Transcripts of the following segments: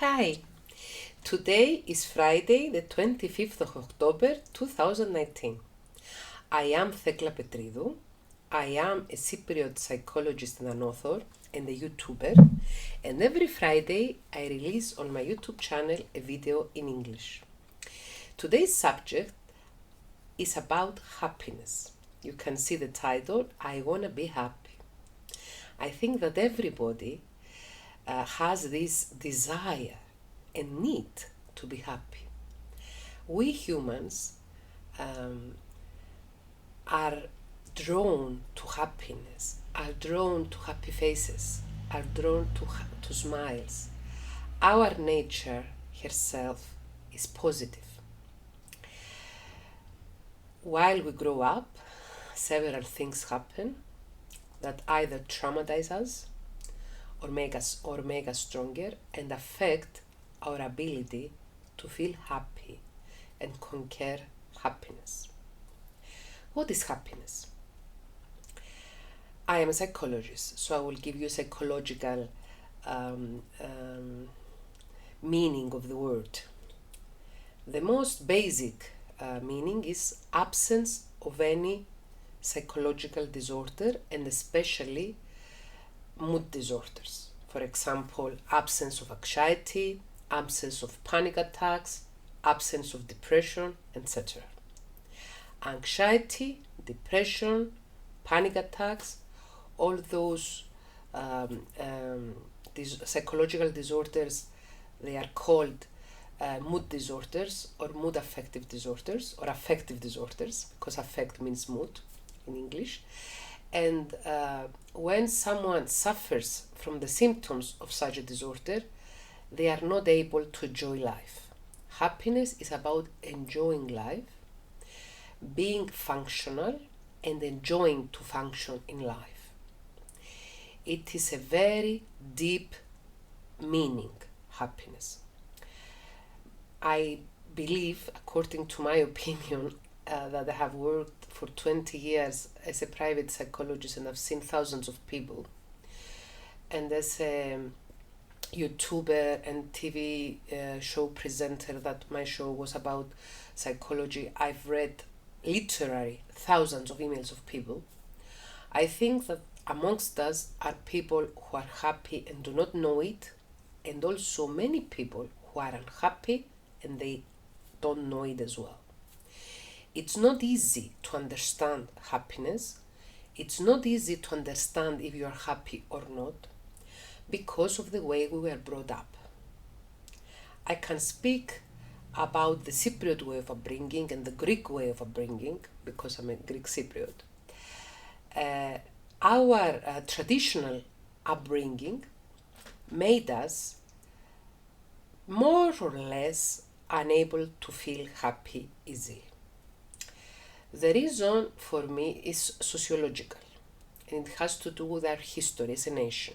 Hi, today is Friday, the 25th of October 2019. I am Thekla Petridou. I am a Cypriot psychologist and an author and a YouTuber, and every Friday I release on my YouTube channel a video in English. Today's subject is about happiness. You can see the title, I Wanna Be Happy. I think that everybody has this desire and need to be happy. We humans are drawn to happiness, are drawn to happy faces, are drawn to smiles. Our nature herself is positive. While we grow up, several things happen that either traumatize us or make us stronger and affect our ability to feel happy and conquer happiness. What is happiness? I am a psychologist, so I will give you a psychological meaning of the word. The most basic meaning is absence of any psychological disorder, and especially mood disorders. For example, absence of anxiety, absence of panic attacks, absence of depression, etc. Anxiety, depression, panic attacks, all those psychological disorders, they are called mood disorders or mood affective disorders or affective disorders, because affect means mood in English. And when someone suffers from the symptoms of such a disorder, they are not able to enjoy life. Happiness is about enjoying life, being functional, and enjoying to function in life. It is a very deep meaning, happiness. I believe, according to my opinion, that I have worked for 20 years as a private psychologist and I've seen thousands of people. And as a YouTuber and TV show presenter, that my show was about psychology, I've read literally thousands of emails of people. I think that amongst us are people who are happy and do not know it, and also many people who are unhappy and they don't know it as well. It's not easy to understand happiness. It's not easy to understand if you are happy or not because of the way we were brought up. I can speak about the Cypriot way of upbringing and the Greek way of upbringing because I'm a Greek Cypriot. Our traditional upbringing made us more or less unable to feel happy easily. The reason for me is sociological, and it has to do with our history as a nation.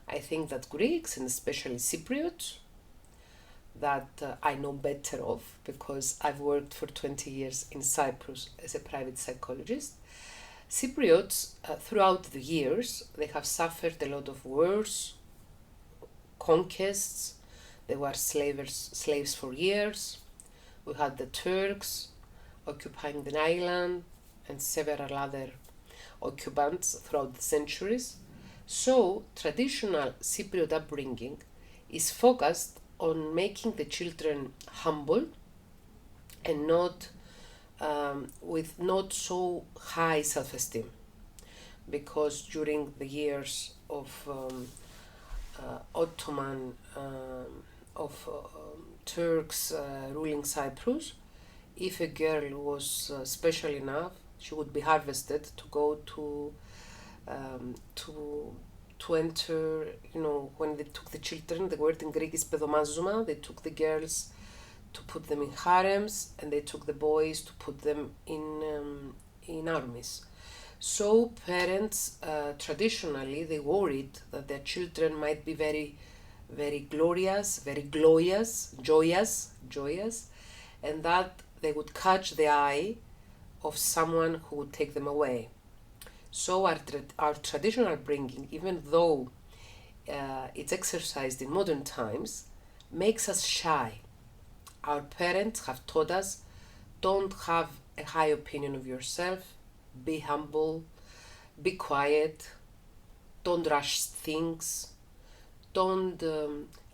I think that Greeks, and especially Cypriots, that I know better of because I've worked for 20 years in Cyprus as a private psychologist. Cypriots, throughout the years, they have suffered a lot of wars, conquests. They were slaves for years. We had the Turks occupying the island and several other occupants throughout the centuries. So traditional Cypriot upbringing is focused on making the children humble and not with not so high self-esteem, because during the years of Ottoman Turks ruling Cyprus, if a girl was special enough, she would be harvested to go to enter, when they took the children, the word in Greek is pedomazuma, they took the girls to put them in harems and they took the boys to put them in armies. So parents traditionally, they worried that their children might be very, very glorious, very joyous, and that they would catch the eye of someone who would take them away. So our traditional upbringing, even though it's exercised in modern times, makes us shy. Our parents have taught us, don't have a high opinion of yourself, be humble, be quiet, don't rush things, don't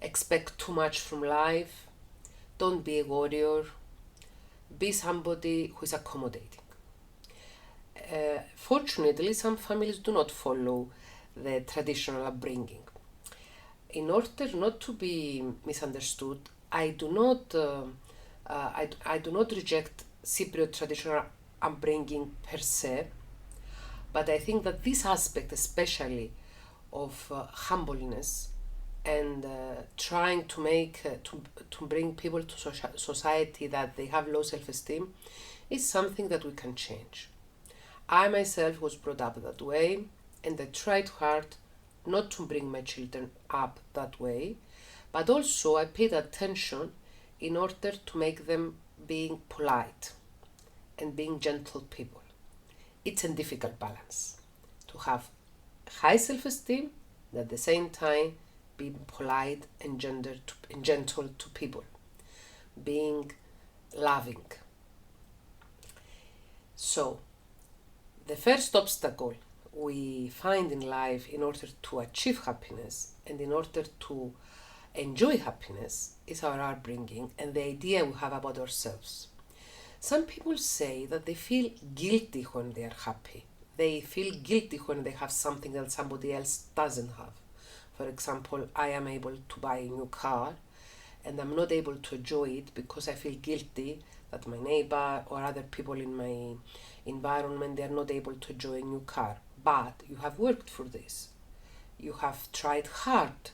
expect too much from life, don't be a warrior, be somebody who is accommodating. Fortunately, some families do not follow the traditional upbringing. In order not to be misunderstood, I do not reject Cypriot traditional upbringing per se, but I think that this aspect, especially of humbleness and trying to make to bring people to society that they have low self-esteem, is something that we can change. I myself was brought up that way, and I tried hard not to bring my children up that way, but also I paid attention in order to make them being polite and being gentle people. It's a difficult balance to have high self-esteem and at the same time being polite and gentle to people, being loving. So, the first obstacle we find in life in order to achieve happiness and in order to enjoy happiness is our upbringing and the idea we have about ourselves. Some people say that they feel guilty when they are happy. They feel guilty when they have something that somebody else doesn't have. For example, I am able to buy a new car and I'm not able to enjoy it because I feel guilty that my neighbor or other people in my environment, they are not able to enjoy a new car. But you have worked for this. You have tried hard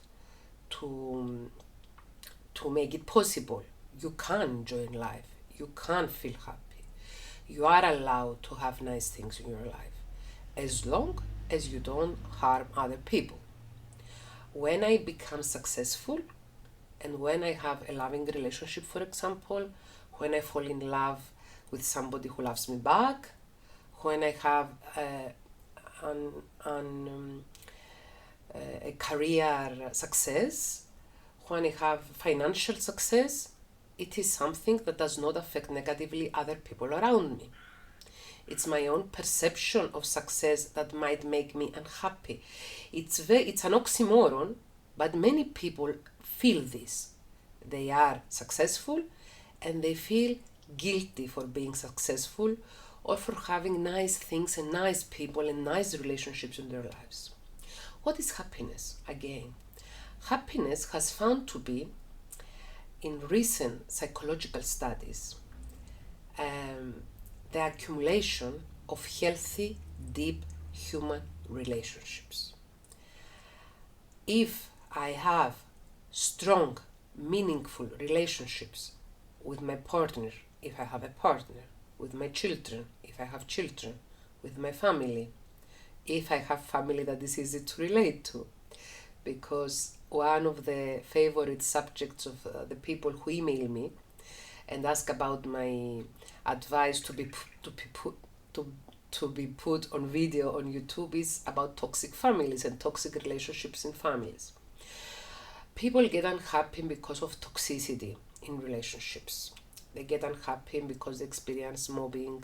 to make it possible. You can enjoy life. You can feel happy. You are allowed to have nice things in your life as long as you don't harm other people. When I become successful and when I have a loving relationship, for example, when I fall in love with somebody who loves me back, when I have a career success, when I have financial success, it is something that does not affect negatively other people around me. It's my own perception of success that might make me unhappy. It's an oxymoron, but many people feel this. They are successful and they feel guilty for being successful or for having nice things and nice people and nice relationships in their lives. What is happiness? Again, happiness has found to be, in recent psychological studies, the accumulation of healthy, deep human relationships. If I have strong, meaningful relationships with my partner, if I have a partner, with my children, if I have children, with my family, if I have family that is easy to relate to, because one of the favorite subjects of the people who email me and ask about my advice to be put on video on YouTube is about toxic families and toxic relationships in families. People get unhappy because of toxicity in relationships. They get unhappy because they experience mobbing,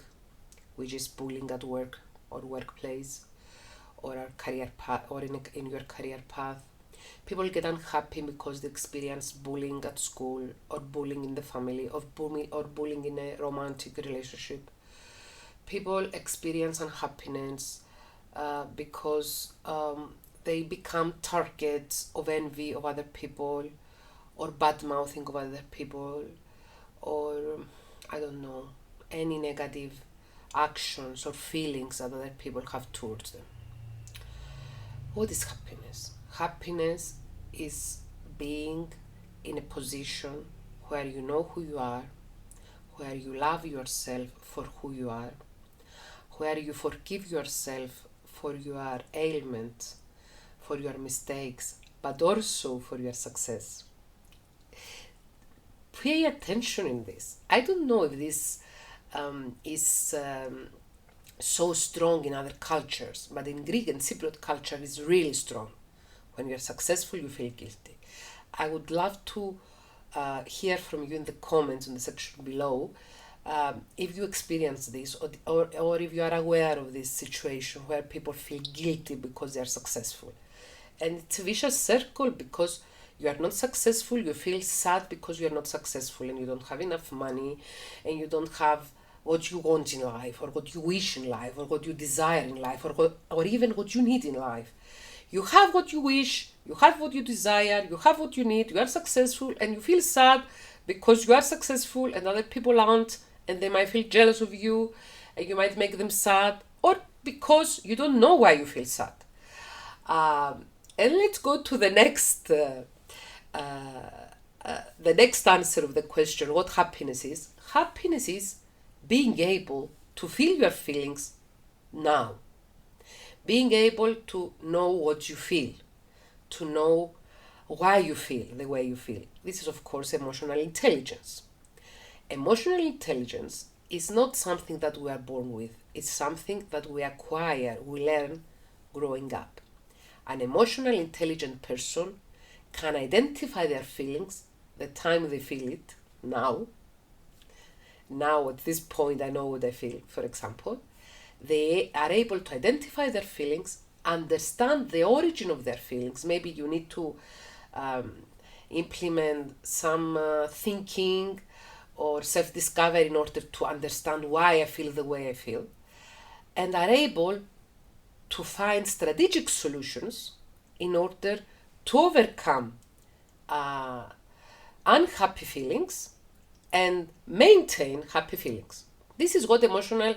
which is bullying at work or workplace, or a career path, or in your career path. People get unhappy because they experience bullying at school, or bullying in the family, or bullying in a romantic relationship. People experience unhappiness because they become targets of envy of other people, or bad mouthing of other people, or I don't know, any negative actions or feelings that other people have towards them. What is happiness? Happiness is being in a position where you know who you are, where you love yourself for who you are, where you forgive yourself for your ailments, for your mistakes, but also for your success. Pay attention in this. I don't know if this is so strong in other cultures, but in Greek and Cypriot culture is really strong. When you're successful, you feel guilty. I would love to hear from you in the comments in the section below. If you experience this, or if you are aware of this situation where people feel guilty because they are successful. And it's a vicious circle, because you are not successful, you feel sad because you are not successful, and you don't have enough money, and you don't have what you want in life, or what you wish in life, or what you desire in life, or even what you need in life. You have what you wish, you have what you desire, you have what you need, you are successful, and you feel sad because you are successful and other people aren't, and they might feel jealous of you, and you might make them sad, or because you don't know why you feel sad. And let's go to the next answer of the question, what happiness is. Happiness is being able to feel your feelings now. Being able to know what you feel, to know why you feel the way you feel. This is, of course, emotional intelligence. Emotional intelligence is not something that we are born with. It's something that we acquire, we learn growing up. An emotionally intelligent person can identify their feelings the time they feel it, now. Now, at this point, I know what I feel, for example. They are able to identify their feelings, understand the origin of their feelings. Maybe you need to implement some thinking or self-discovery in order to understand why I feel the way I feel, and are able to find strategic solutions in order to overcome unhappy feelings and maintain happy feelings. This is what emotional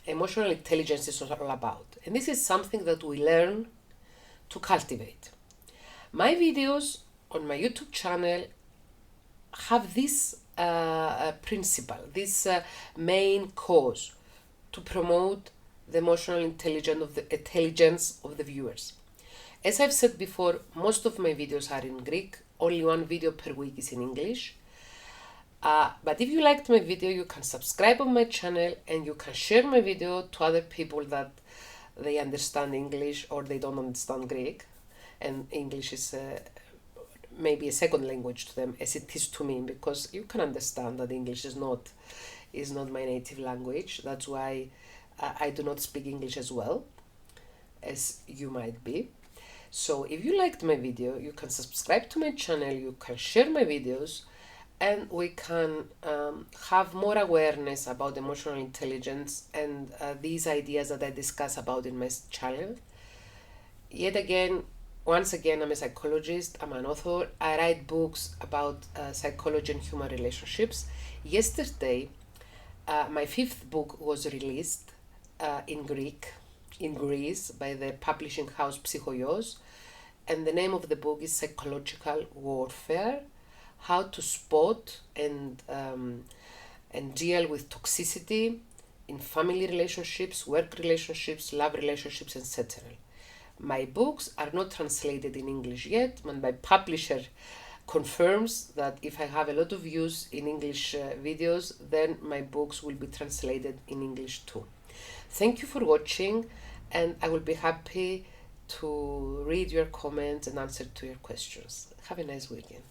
intelligence is all about, and this is something that we learn to cultivate. My videos on my YouTube channel have this principle, this main cause, to promote the emotional intelligence of the viewers. As I've said before, most of my videos are in Greek. Only one video per week is in English. But if you liked my video, you can subscribe on my channel, and you can share my video to other people that they understand English or they don't understand Greek, and English is maybe a second language to them, as it is to me, because you can understand that English is not my native language. That's why I do not speak English as well as you might be. So if you liked my video, you can subscribe to my channel, you can share my videos, and we can have more awareness about emotional intelligence and these ideas that I discuss about in my channel. Once again, I'm a psychologist, I'm an author, I write books about psychology and human relationships. Yesterday, my 5th book was released in Greece, by the publishing house Psychologist, and the name of the book is Psychological Warfare: How to Spot and deal with toxicity in family relationships, work relationships, love relationships, etc. My books are not translated in English yet, and my publisher confirms that if I have a lot of views in English videos, then my books will be translated in English too. Thank you for watching, and I will be happy to read your comments and answer to your questions. Have a nice weekend.